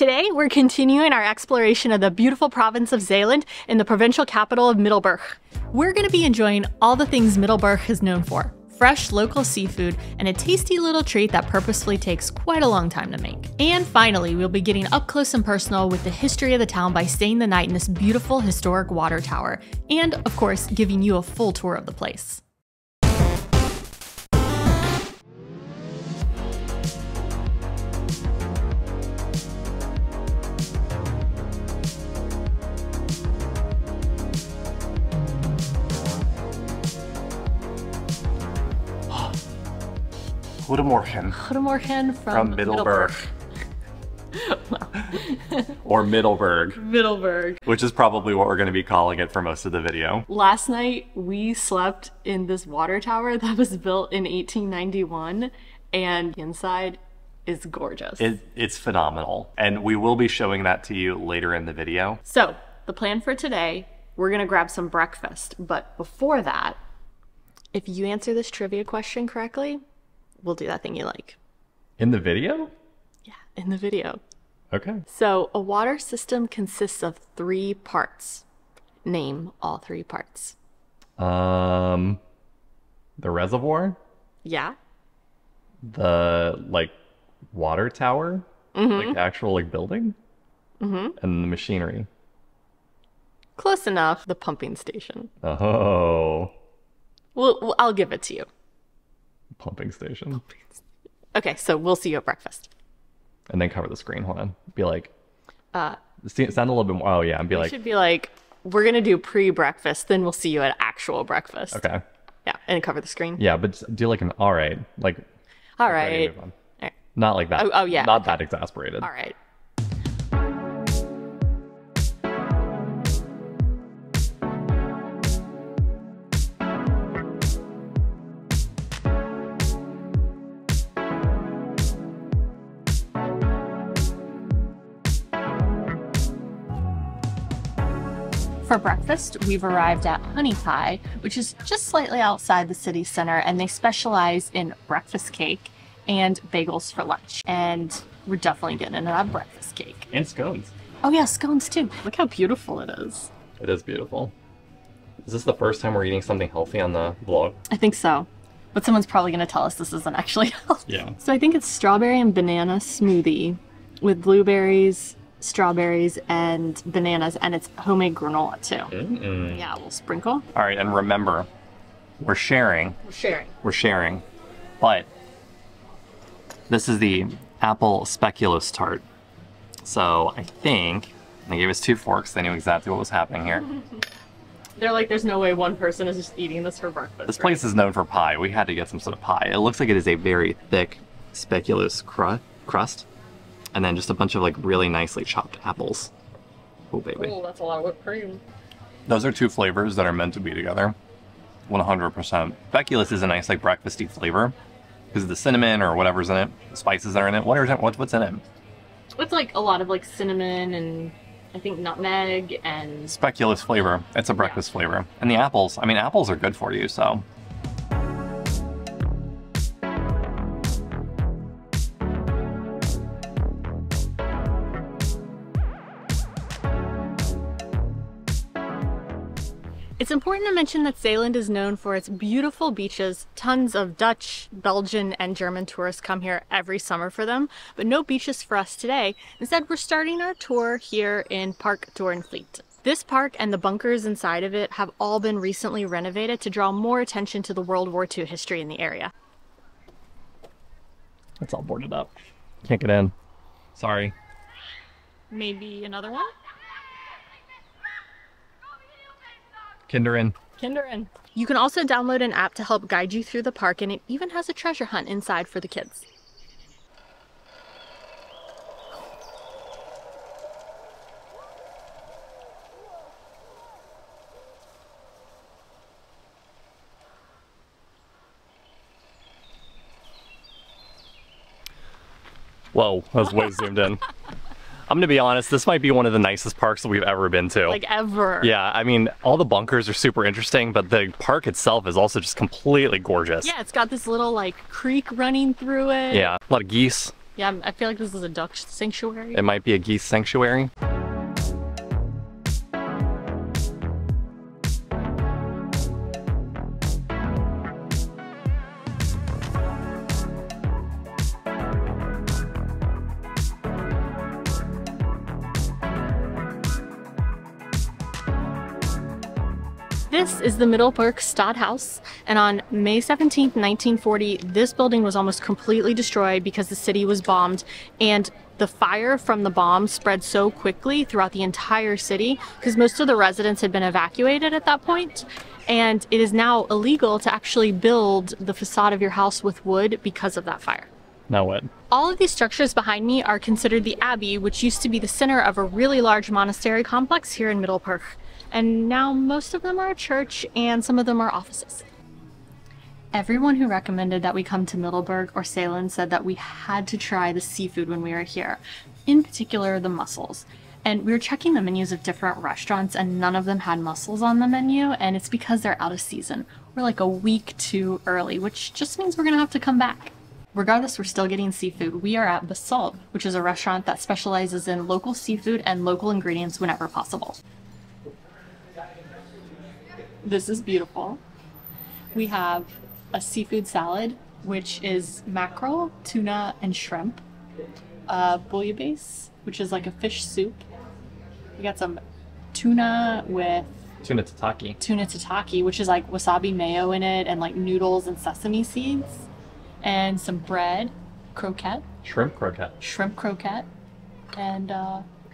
Today, we're continuing our exploration of the beautiful province of Zeeland in the provincial capital of Middelburg. We're going to be enjoying all the things Middelburg is known for. Fresh local seafood and a tasty little treat that purposefully takes quite a long time to make. And finally, we'll be getting up close and personal with the history of the town by staying the night in this beautiful historic water tower. And of course, giving you a full tour of the place. Goedemorgen From Middelburg. Or Middelburg. Middelburg. Which is probably what we're going to be calling it for most of the video. Last night, we slept in this water tower that was built in 1891, and inside is gorgeous. It's phenomenal. And we will be showing that to you later in the video. So, the plan for today, we're going to grab some breakfast. But before that, if you answer this trivia question correctly, we'll do that thing you like. In the video? Yeah, in the video. Okay. So, a water system consists of 3 parts. Name all 3 parts. The reservoir? Yeah. The, water tower? Mm-hmm. Actual, building? Mm-hmm. And the machinery. Close enough. The pumping station. Oh. Well, I'll give it to you. Pumping station. Okay, so we'll see you at breakfast. And then cover the screen. Hold on. Be like, sound a little bit more. Oh, yeah. And be like, should be like, we're going to do pre-breakfast, then we'll see you at actual breakfast. okay. Yeah, and cover the screen. Yeah, but do like an all right. All right. Move on. All right. Not like that. Oh, yeah. Not that exasperated. All right. For breakfast, we've arrived at Honeypie, which is just slightly outside the city center, and they specialize in breakfast cake and bagels for lunch. And we're definitely getting a breakfast cake. And scones. Oh yeah, scones too. Look how beautiful it is. It is beautiful. Is this the first time we're eating something healthy on the vlog? I think so. But someone's probably going to tell us this isn't actually healthy. Yeah. So I think it's strawberry and banana smoothie with blueberries, strawberries, and bananas, and it's homemade granola too. Mm-mm. Yeah, we'll sprinkle. All right, and remember, we're sharing. We're sharing. But this is the apple speculoos tart. So I think they gave us 2 forks. They knew exactly what was happening here. They're like, there's no way one person is just eating this for breakfast. This place is known for pie. We had to get some sort of pie. It looks like it is a very thick speculoos crust. And then just a bunch of really nicely chopped apples. Oh, baby. Oh, that's a lot of whipped cream. Those are 2 flavors that are meant to be together. 100%. Speculoos is a nice breakfasty flavor because of the cinnamon or whatever's in it, the spices that are in it. What's in it? It's a lot of cinnamon and I think nutmeg and... Speculoos flavor. It's a breakfast flavor. And the apples, apples are good for you, so... It's important to mention that Zeeland is known for its beautiful beaches. Tons of Dutch, Belgian, and German tourists come here every summer for them, but no beaches for us today. Instead, we're starting our tour here in Park Toorenvliedt. This park and the bunkers inside of it have all been recently renovated to draw more attention to the World War II history in the area. It's all boarded up. Can't get in. Sorry. Maybe another one? Kinderen. You can also download an app to help guide you through the park, and it even has a treasure hunt inside for the kids. Whoa, that was way zoomed in. I'm gonna be honest, this might be one of the nicest parks that we've ever been to. Like ever. Yeah, all the bunkers are super interesting, but the park itself is also just completely gorgeous. Yeah, it's got this little creek running through it. Yeah, a lot of geese. Yeah, I feel like this is a duck sanctuary. It might be a geese sanctuary. This is the Middelburg Stadhuis, and on May 17th, 1940, this building was almost completely destroyed because the city was bombed, and the fire from the bomb spread so quickly throughout the entire city because most of the residents had been evacuated at that point, and it is now illegal to actually build the facade of your house with wood because of that fire. Now what? All of these structures behind me are considered the Abbey, which used to be the center of a really large monastery complex here in Middelburg. And now most of them are a church and some of them are offices. Everyone who recommended that we come to Middelburg or Zeeland said that we had to try the seafood when we were here, in particular the mussels. And we were checking the menus of different restaurants and none of them had mussels on the menu, and it's because they're out of season. We're like a week too early, which just means we're gonna have to come back. Regardless, we're still getting seafood. We are at Basalt, which is a restaurant that specializes in local seafood and local ingredients whenever possible. This is beautiful. We have a seafood salad, which is mackerel, tuna, and shrimp. Bouillabaisse, which is like a fish soup. We got some tuna with Tuna tataki, which is like wasabi mayo in it and like noodles and sesame seeds. And some bread, croquette. Shrimp croquette. Shrimp croquette. And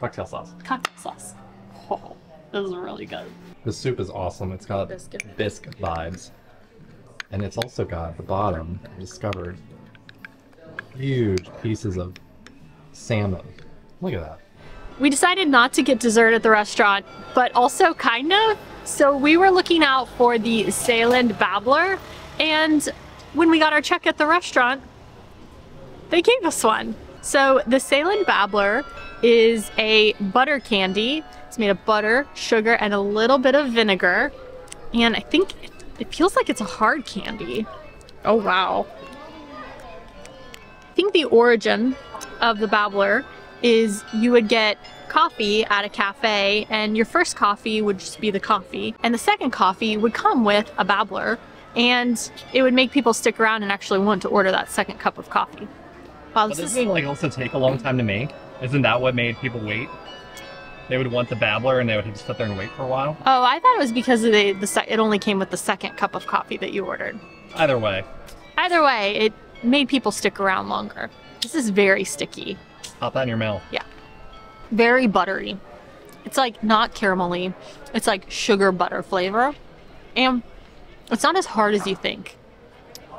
Cocktail sauce. Cocktail sauce. Oh, this is really good. The soup is awesome. It's got biscuit vibes. And it's also got at the bottom, I discovered, huge pieces of salmon. Look at that. We decided not to get dessert at the restaurant, but also kind of. So we were looking out for the Zeeland babbler, and when we got our check at the restaurant, they gave us one. So the Zeeland babbler is a butter candy. It's made of butter, sugar, and a little bit of vinegar. And I think it feels like it's a hard candy. Oh, wow. I think the origin of the babbler is you would get coffee at a cafe, and your first coffee would just be the coffee. And the second coffee would come with a babbler, and it would make people stick around and actually want to order that second cup of coffee. Wow, But doesn't it like also take a long time to make? Isn't that what made people wait? They would want the babbler and they would have to sit there and wait for a while? Oh, I thought it was because of it only came with the second cup of coffee that you ordered. Either way. Either way, it made people stick around longer. This is very sticky. Pop that in your mouth. Yeah. Very buttery. It's like not caramelly. It's like sugar butter flavor. And it's not as hard as you think.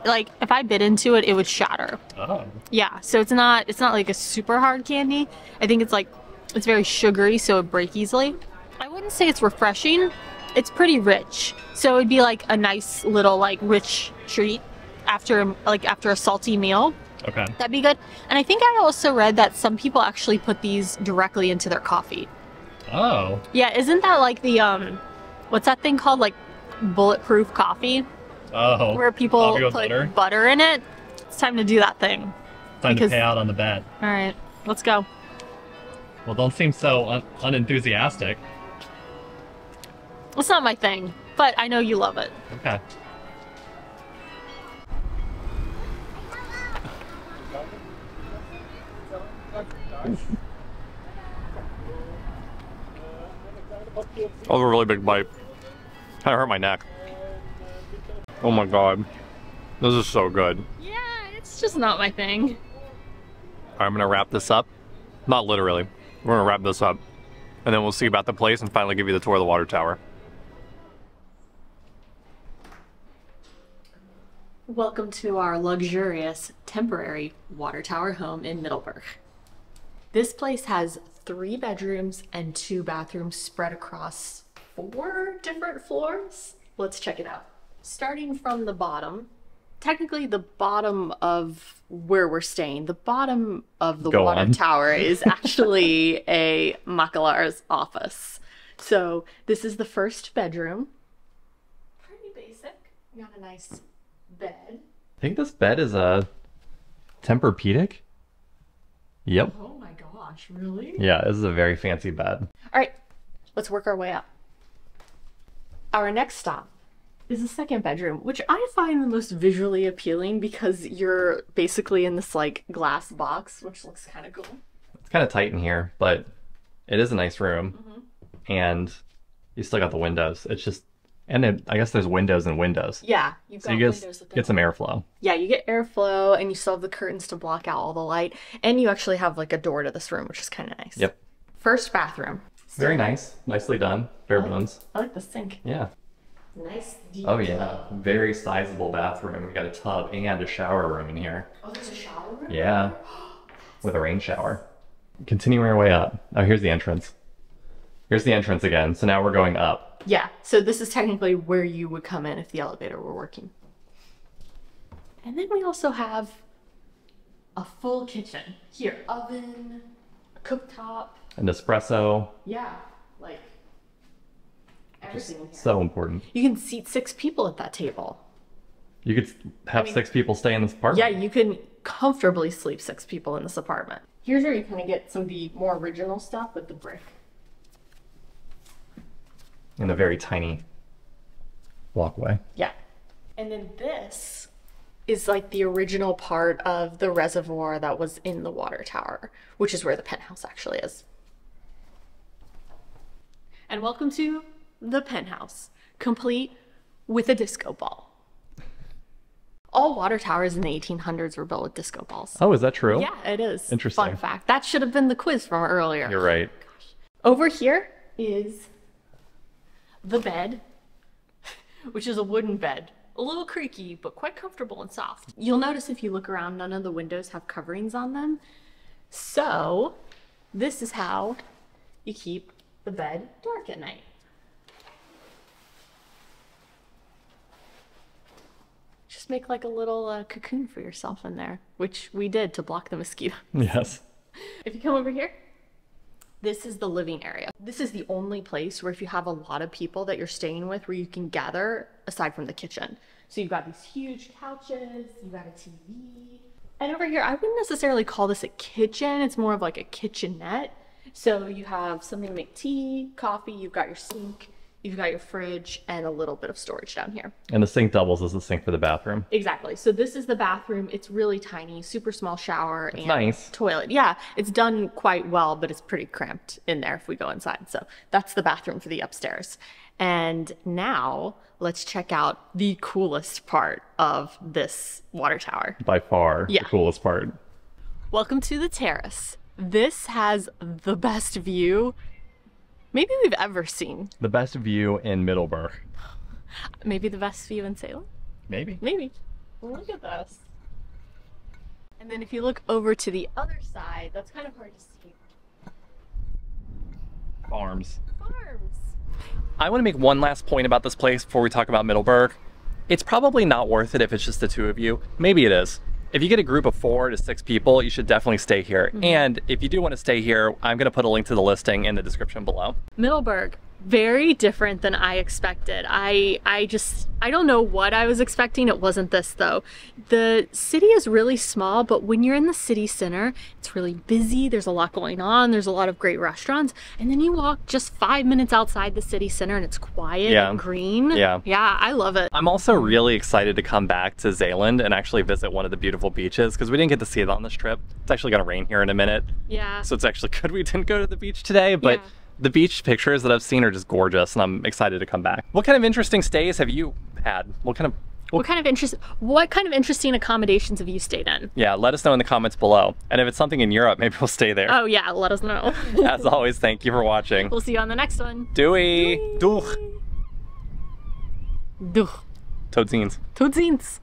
Like if I bit into it, it would shatter. Oh. Yeah, so it's not like a super hard candy. I think it's very sugary, so it breaks easily. I wouldn't say it's refreshing. It's pretty rich. So it'd be like a nice little like rich treat after a salty meal. Okay. That'd be good. And I think I also read that some people actually put these directly into their coffee. Oh. Yeah, isn't that like the what's that thing called, like bulletproof coffee? Oh. Where people put butter in it? It's time to do that thing. Time to pay out on the bet. All right, let's go. Well, don't seem so unenthusiastic. It's not my thing, but I know you love it. Okay. That was a really big bite. Kind of hurt my neck. Oh my god. This is so good. Yeah, it's just not my thing. I'm gonna wrap this up. Not literally. We're gonna wrap this up. And then we'll see about the place and finally give you the tour of the water tower. Welcome to our luxurious temporary water tower home in Middelburg. This place has 3 bedrooms and 2 bathrooms spread across 4 different floors. Let's check it out. Starting from the bottom, technically the bottom of where we're staying, the bottom of the water tower is actually a babbelaar's office. So this is the first bedroom. Pretty basic. We got a nice bed. I think this bed is a Tempur-Pedic. Yep. Oh my gosh, really? Yeah, this is a very fancy bed. All right, let's work our way up. Our next stop is the second bedroom, which I find the most visually appealing because you're basically in this like glass box, which looks kind of cool. It's kind of tight in here, but it is a nice room. And you still got the windows. It's just, and then I guess there's windows and windows. Yeah, you've got windows. Get some airflow. Yeah, you get airflow, and you still have the curtains to block out all the light, and you actually have like a door to this room, which is kind of nice. Yep. First bathroom. Very nice. Nicely done. Bare bones. I like the sink. Yeah. Nice deep Oh yeah. Very sizable bathroom. We got a tub and a shower room in here. Oh, there's a shower room? Yeah. With a rain shower. Continuing our way up. Oh, here's the entrance. Here's the entrance again. So now we're going up. Yeah. So this is technically where you would come in if the elevator were working. And then we also have a full kitchen. Here, oven, a cooktop. An espresso. Yeah, like everything in here. So important. You can seat 6 people at that table. You could have 6 people stay in this apartment. Yeah, you can comfortably sleep 6 people in this apartment. Here's where you kind of get some of the more original stuff with the brick. In a very tiny walkway. Yeah. And then this is like the original part of the reservoir that was in the water tower, which is where the penthouse actually is. And welcome to the penthouse, complete with a disco ball. All water towers in the 1800s were built with disco balls. Oh, is that true? Yeah, it is. Interesting. Fun fact. That should have been the quiz from earlier. You're right. Gosh. Over here is the bed, which is a wooden bed. A little creaky, but quite comfortable and soft. You'll notice if you look around, none of the windows have coverings on them. So this is how you keep the bed dark at night. Just make like a little cocoon for yourself in there, which we did to block the mosquitoes. Yes. If you come over here, this is the living area. This is the only place where if you have a lot of people that you're staying with where you can gather aside from the kitchen. So you've got these huge couches, you've got a TV. And over here, I wouldn't necessarily call this a kitchen. It's more of like a kitchenette. So you have something to make tea, coffee, you've got your sink, you've got your fridge, and a little bit of storage down here. And the sink doubles as the sink for the bathroom. Exactly. So this is the bathroom. It's really tiny, super small shower and nice. Toilet. Yeah, it's done quite well, but it's pretty cramped in there if we go inside. So that's the bathroom for the upstairs. And now let's check out the coolest part of this water tower. By far, yeah. The coolest part. Welcome to the terrace. This has the best view maybe we've ever seen. The best view in Middelburg. Maybe the best view in Salem? Maybe. Maybe. Well, look at this. And then if you look over to the other side, that's kind of hard to see. Farms. Farms. I want to make one last point about this place before we talk about Middelburg. It's probably not worth it if it's just the 2 of you. Maybe it is. If you get a group of 4 to 6 people, you should definitely stay here. Mm-hmm. And if you do want to stay here, I'm going to put a link to the listing in the description below. Middelburg, very different than I expected. I don't know what I was expecting. It wasn't this though. The city is really small, but when you're in the city center, it's really busy. There's a lot going on. There's a lot of great restaurants. And then you walk just 5 minutes outside the city center and it's quiet and green. Yeah, I love it. I'm also really excited to come back to Zeeland and actually visit one of the beautiful beaches because we didn't get to see it on this trip. It's actually going to rain here in a minute. Yeah. So it's actually good we didn't go to the beach today, but the beach pictures that I've seen are just gorgeous and I'm excited to come back. What kind of interesting stays have you had? What kind of interesting accommodations have you stayed in? Yeah, let us know in the comments below. And if it's something in Europe, maybe we'll stay there. Oh yeah, let us know. As always, thank you for watching. We'll see you on the next one. Doei. Doeg. Doeg. Tot ziens. Tot ziens.